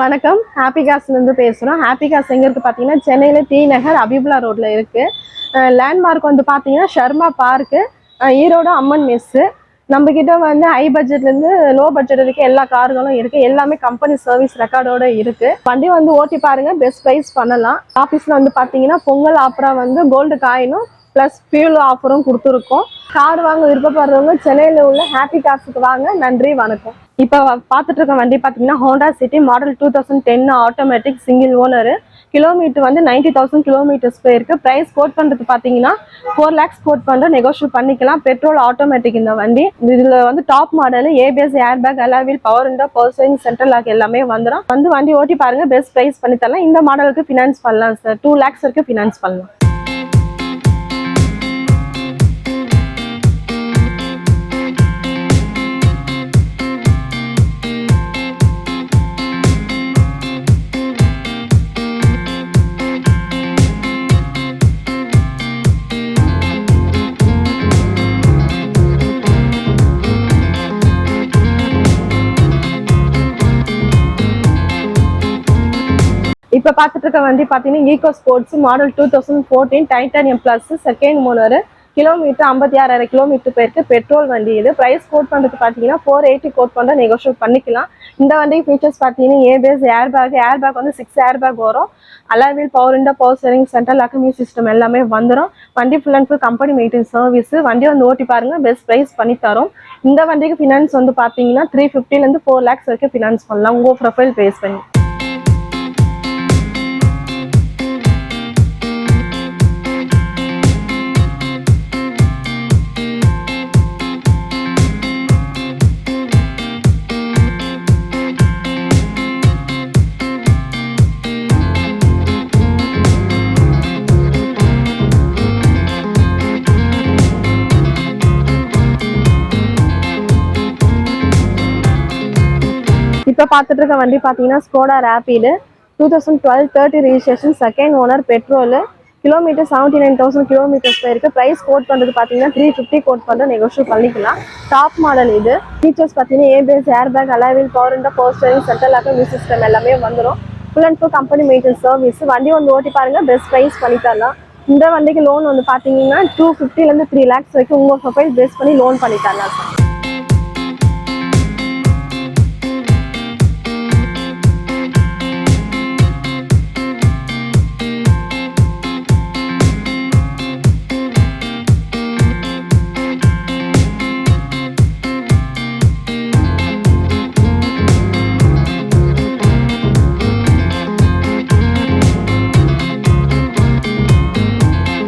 வணக்கம். ஹாப்பி காஸ்லேருந்து பேசுகிறோம். Happy cos எங்கே இருக்குது பார்த்தீங்கன்னா, சென்னையில் டி நகர் அபிபுலா ரோட்டில் இருக்குது. லேண்ட்மார்க் வந்து பார்த்தீங்கன்னா ஷர்மா பார்க்கு, ஈரோடு அம்மன் மெஸ்ஸு. நம்மக்கிட்ட வந்து ஹை பட்ஜெட்லேருந்து லோ பட்ஜெட் வரைக்கும் எல்லா கார்களும் இருக்குது. எல்லாமே கம்பெனி சர்வீஸ் ரெக்கார்டோடு இருக்குது. வண்டி வந்து ஓட்டி பாருங்கள், பெஸ்ட் ப்ரைஸ் பண்ணலாம். ஆஃபீஸில் வந்து பார்த்தீங்கன்னா பொங்கல் ஆஃபராக வந்து கோல்டு காயினும் ப்ளஸ் ஃபியூல் ஆஃபரும் கொடுத்துருக்கோம். கார் வாங்க விருப்பப்படுறவங்க சென்னையில் உள்ள ஹாப்பி காஸுக்கு வாங்க. நன்றி, வணக்கம். இப்போ பார்த்துட்டு இருக்க வண்டி பார்த்தீங்கன்னா Honda city model 2010 automatic single owner. Kilometre வந்து 90,000 கிலோமீட்டர்ஸ் போயிருக்கு. ப்ரைஸ் கோட் பண்ணுறது பார்த்தீங்கன்னா 4 lakhs கோட் பண்ணுற நெகோஷியேட் பண்ணிக்கலாம். பெட்ரோல் ஆட்டோமேட்டிக் இந்த வண்டி. இதில் வந்து top model ABS airbag alloy wheel power window power steering central lock எல்லாமே வந்துடும். வந்து வண்டி ஓட்டி பாருங்க, பெஸ்ட் ப்ரைஸ் பண்ணி தரலாம். இந்த மாடலுக்கு ஃபினான்ஸ் பண்ணலாம் சார். 2 lakhs வரைக்கும் ஃபினான்ஸ் பண்ணலாம். இப்போ பார்த்துட்டு இருக்க வண்டி பார்த்தீங்கன்னா Eco sports model 2014 titanium plus second owner. Kilometre 56,000 kilometre போயிருக்கு. பெட்ரோல் வண்டி இது. ப்ரைஸ் கோட் பண்ணுறது பார்த்தீங்கன்னா 480 கோட் பண்ணுற நெகோஷியேட் பண்ணிக்கலாம். இந்த வண்டி ஃபீச்சர்ஸ் பார்த்தீங்கன்னா ஏபிஎஸ் ஏர்பேக் வந்து 6 ஏர்பேக் வரும். Alloy wheel power window power steering central lock music system எல்லாமே வந்துடும். வண்டி full and full company maintain service. வண்டி வந்து ஓட்டி பாருங்க, பெஸ்ட் ப்ரைஸ் பண்ணி தரோம். இந்த வண்டிக்கு ஃபினான்ஸ் வந்து பார்த்தீங்கன்னா 350 4 lakhs வரைக்கும் ஃபினான்ஸ் பண்ணலாம் உங்கள் ப்ரொஃபைல் பேஸ் பண்ணி. இப்போ பார்த்துட்டு இருக்க வண்டி பார்த்தீங்கன்னா Skoda Rapid 2012-30 registration second owner petrol. Kilometre 79,000 kilometres போயிருக்கு. ப்ரைஸ் கோட் பண்ணுறது பார்த்தீங்கன்னா 350 கோட் பண்ணுற நெகோஷியேட் பண்ணிக்கலாம். டாப் மாடல் இது. ஃபீச்சர்ஸ் பார்த்தீங்கன்னா ABS airbag alloy wheel power window power steering central lock music system எல்லாமே வந்துடும். Full and full company maintain service. வண்டி வந்து ஓட்டி பாருங்க, பெஸ்ட் ப்ரைஸ் பண்ணி தரலாம். இந்த வண்டிக்கு லோன் வந்து பார்த்தீங்கன்னா 250 3 lakhs வரைக்கும் உங்கள் ப்ரொஃபைல் பேஸ் பண்ணி லோன் பண்ணி தரலாம் சார்.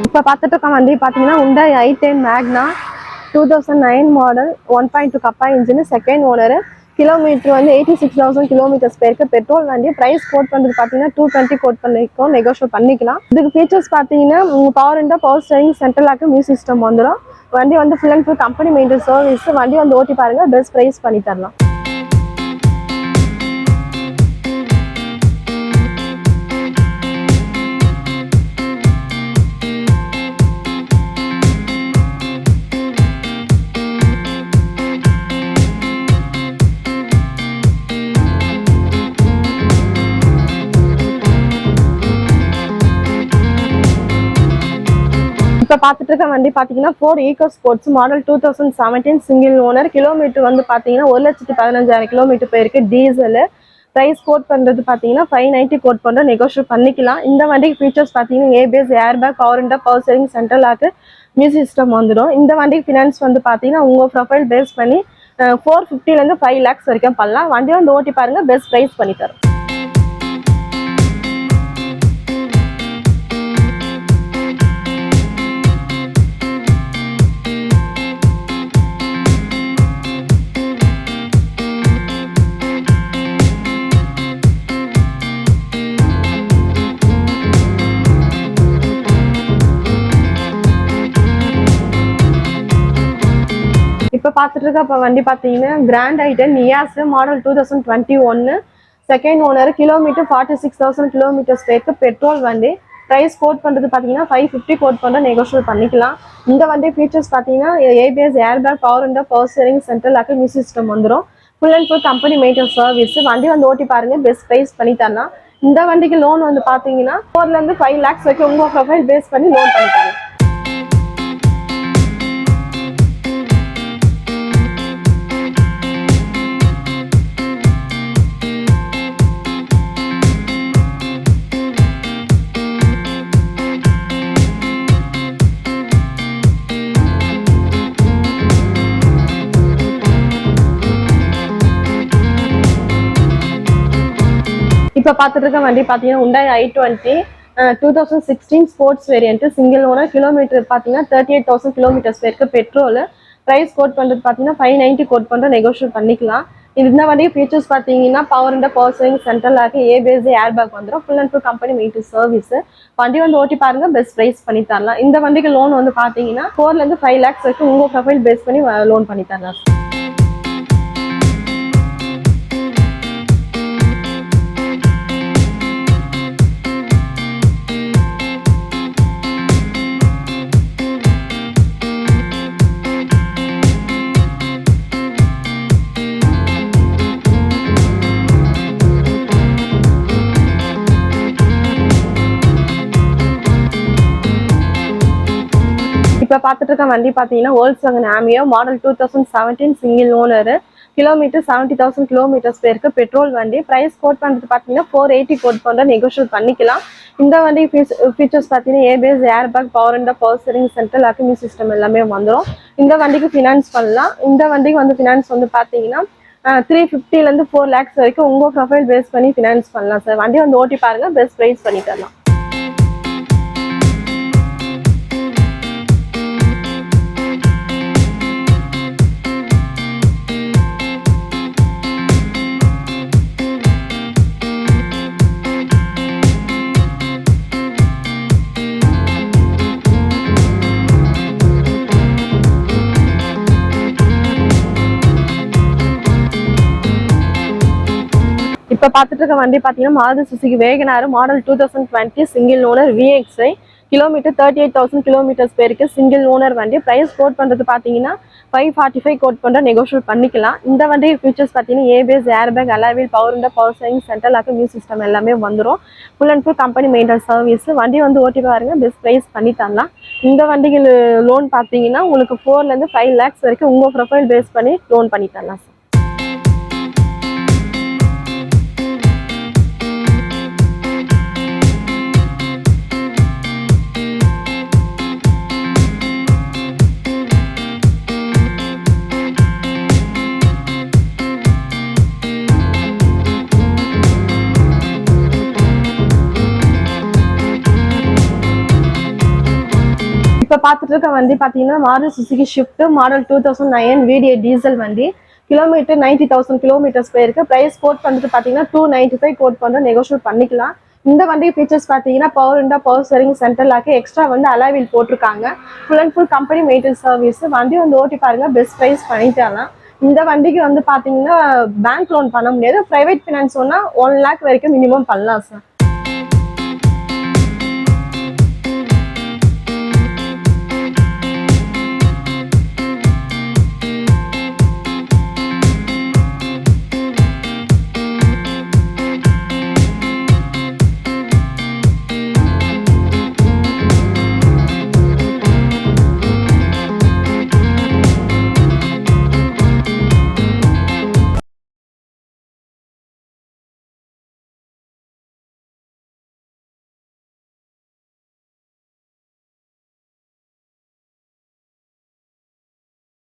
இப்போ பார்த்துட்டு இருக்க வண்டி பார்த்தீங்கன்னா Hyundai i10 மேக்னா 2009 மாடல் 1.2 கப்பா இன்ஜின் செகண்ட் ஓனர். கிலோமீட்டர் வந்து 86,000 கிலோமீட்டர்ஸ் போயிருக்கு. பெட்ரோல் வண்டி. ப்ரைஸ் கோட் பண்ணுறது பார்த்தீங்கன்னா 220 கோட் பண்ணிக்கோ நெகோஷியேட் பண்ணிக்கலாம். இதுக்கு ஃபீச்சர்ஸ் பார்த்தீங்கன்னா power window power steering central lock music system வந்துடும். வண்டி வந்து full and full company maintain service. வண்டி வந்து ஓட்டி பாருங்க, பெஸ்ட் ப்ரைஸ் பண்ணி தரலாம். இப்போ பார்த்துட்டு இருக்க வண்டி பார்த்தீங்கன்னா Ford Eco sports model 2017 single owner. Kilometre வந்து பார்த்தீங்கன்னா 1,15,000 கிலோமீட்டர் போயிருக்கு. டீசல். ப்ரைஸ் கோட் பண்ணுறது பார்த்தீங்கன்னா 590 கோட் பண்ணுற நெகோஷியேட் பண்ணிக்கலாம். இந்த வண்டிக்கு ஃபீச்சர்ஸ் பார்த்தீங்கன்னா ABS airbag power window power steering central lock music system வந்துடும். இந்த வண்டிக்கு ஃபினான்ஸ் வந்து பார்த்தீங்கன்னா உங்கள் ப்ரொஃபைல் பேஸ் பண்ணி 450 5 lakhs வரைக்கும் பண்ணலாம். வண்டி வந்து ஓட்டி பாருங்க, பெஸ்ட் ப்ரைஸ் பண்ணி தரும். இப்போ பார்த்துட்டு இருக்க வண்டி பார்த்தீங்கன்னா Grand i10 Nios model 2021 second owner. Kilometre 46,000 kilometres போயிருக்கு. பெட்ரோல் வண்டி. ப்ரைஸ் கோட் பண்ணுறது பார்த்தீங்கன்னா 550 கோட் பண்ணுற நெகோஷியேட் பண்ணிக்கலாம். இந்த வண்டி ஃபீச்சர்ஸ் பார்த்தீங்கன்னா ABS airbag power window power steering central lock music system வந்துடும். Full and full company maintenance service. வண்டி வந்து ஓட்டி பாருங்க, பெஸ்ட் ப்ரைஸ் பண்ணி தரலாம். இந்த வண்டிக்கு லோன் வந்து பாத்தீங்கன்னா 4 to 5 lakhs வரைக்கும் உங்க ப்ரொஃபைல் பேஸ் பண்ணி லோன் பண்ணி தரலாம். இப்போ பார்த்துட்டு இருக்க வண்டி பார்த்தீங்கன்னா Hyundai i20 2016 sports variant, single owner. Kilometre பார்த்தீங்கன்னா 38,000 கிலோமீட்டர்ஸ் இருக்கு. பெட்ரோல். ப்ரைஸ் கோட் பண்ணுறது பார்த்தீங்கன்னா 590 கோட் பண்ணுற, நெகோஷியேட் பண்ணிக்கலாம். இந்த வண்டி ஃபீச்சர்ஸ் பார்த்தீங்கன்னா power and power steering, central lock, ABS, air bag வந்துடும். Full and full company maintenance service. வண்டி வந்து ஓட்டி பாருங்க, பெஸ்ட் ப்ரைஸ் பண்ணி தரலாம். இந்த வண்டிக்கு லோன் வந்து பார்த்தீங்கன்னா 4 to 5 lakhs வரைக்கும் உங்க ப்ரொஃபைல் பேஸ் பண்ணி லோன் பண்ணி தரலாம். இப்போ பார்த்துட்டு இருக்க வண்டி பார்த்தீங்கன்னா Volkswagen Ameo model 2017 single owner. Kilometre 70,000 kilometres பேருக்கு. பெட்ரோல் வண்டி. ப்ரைஸ் கோட் பண்ணுறது பார்த்தீங்கன்னா 480 கோட் பண்ணுற, நெகோஷியேட் பண்ணிக்கலாம். இந்த வண்டி ஃபீச்சர்ஸ் பார்த்தீங்கன்னா ABS, air bag, power and power steering, central lock, music system எல்லாமே வந்துடும். இந்த வண்டிக்கு ஃபினான்ஸ் பண்ணலாம். இந்த வண்டிக்கு வந்து ஃபினான்ஸ் வந்து பார்த்தீங்கன்னா 350 to 4 lakhs வரைக்கும் உங்கள் ப்ரொஃபைல் பேஸ் பண்ணி ஃபினான்ஸ் பண்ணலாம் சார். வண்டி வந்து ஓட்டி பாருங்க, பெஸ்ட் ப்ரைஸ் பண்ணி தரலாம். இப்போ பார்த்துட்டு இருக்க வண்டி பார்த்தீங்கன்னா Maruti Suzuki Wagon R model 2020 single owner VXI. Kilometre 38,000 kilometres பேருக்கு. சிங்கிள் ஓனர் வண்டி. ப்ரைஸ் கோட் பண்ணுறது பார்த்தீங்கன்னா 545 கோட் பண்ணுற, நெகோஷியேட் பண்ணிக்கலாம். இந்த வண்டி ஃபீச்சர்ஸ் பார்த்தீங்கன்னா ABS, air bag, alloy wheel, power and power steering, central lock, music system எல்லாமே வந்துடும். Full and full company maintenance service. வண்டி வந்து ஓட்டி பாருங்க, பெஸ்ட் ப்ரைஸ் பண்ணி தரலாம். இந்த வண்டிக்கு லோன் பார்த்தீங்கன்னா உங்களுக்கு 4 to 5 lakhs வரைக்கும் உங்கள் ப்ரொஃபைல் பேஸ் பண்ணி லோன் பண்ணி தரலாம் சார். இப்போ பார்த்துட்டு இருக்க வண்டி பார்த்தீங்கன்னா Maruti Suzuki shift model 2009 VDI diesel வண்டி. கிலோமீட்டர் 90,000 கிலோமீட்டர்ஸ் போயிருக்கு. ப்ரைஸ் கோட் பண்ணுறது பார்த்தீங்கன்னா 295 கோட் பண்ணுற, நெகோஷியேட் பண்ணிக்கலாம். இந்த வண்டி ஃபீச்சர்ஸ் பார்த்தீங்கன்னா power and power steering, central lock, extra வந்து அலாவில் போட்டிருக்காங்க. Full and full company maintenance service. வண்டி வந்து ஓட்டி பாருங்க, பெஸ்ட் ப்ரைஸ் பண்ணிட்டாலாம். இந்த வண்டிக்கு வந்து பார்த்தீங்கன்னா பேங்க் லோன் பண்ண முடியாது. ப்ரைவேட் ஃபினான்ஸ் சொன்னால் 1 lakh வரைக்கும் மினிமம் பண்ணலாம் சார்.